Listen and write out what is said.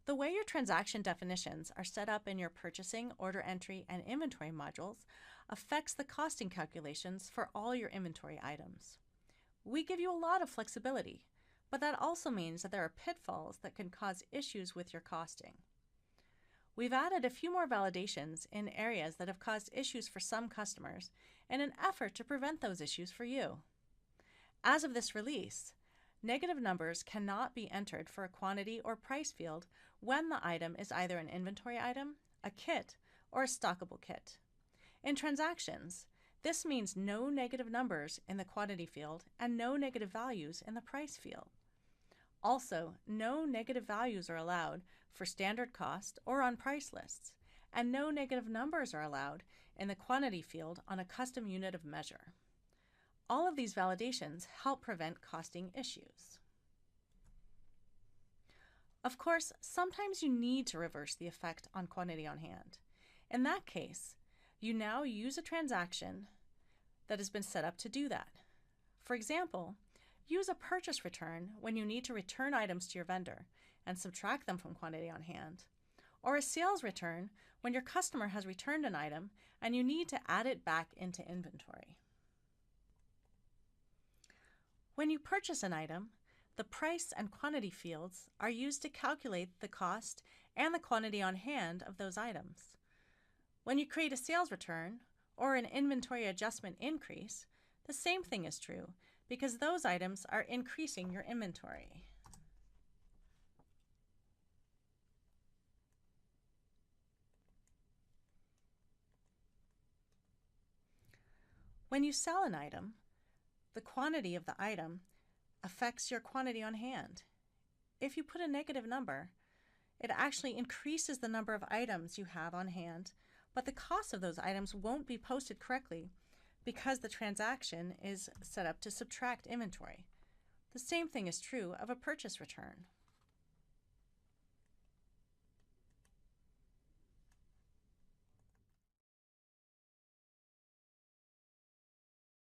The way your transaction definitions are set up in your purchasing, order entry, and inventory modules affects the costing calculations for all your inventory items. We give you a lot of flexibility, but that also means that there are pitfalls that can cause issues with your costing. We've added a few more validations in areas that have caused issues for some customers in an effort to prevent those issues for you. As of this release, negative numbers cannot be entered for a quantity or price field when the item is either an inventory item, a kit, or a stockable kit. In transactions, this means no negative numbers in the quantity field and no negative values in the price field. Also, no negative values are allowed for standard cost or on price lists, and no negative numbers are allowed in the quantity field on a custom unit of measure. All of these validations help prevent costing issues. Of course, sometimes you need to reverse the effect on quantity on hand. In that case, you now use a transaction that has been set up to do that. For example, use a purchase return when you need to return items to your vendor and subtract them from quantity on hand, or a sales return when your customer has returned an item and you need to add it back into inventory. When you purchase an item, the price and quantity fields are used to calculate the cost and the quantity on hand of those items. When you create a sales return or an inventory adjustment increase, the same thing is true because those items are increasing your inventory. When you sell an item, the quantity of the item affects your quantity on hand. If you put a negative number, it actually increases the number of items you have on hand, but the cost of those items won't be posted correctly because the transaction is set up to subtract inventory. The same thing is true of a purchase return.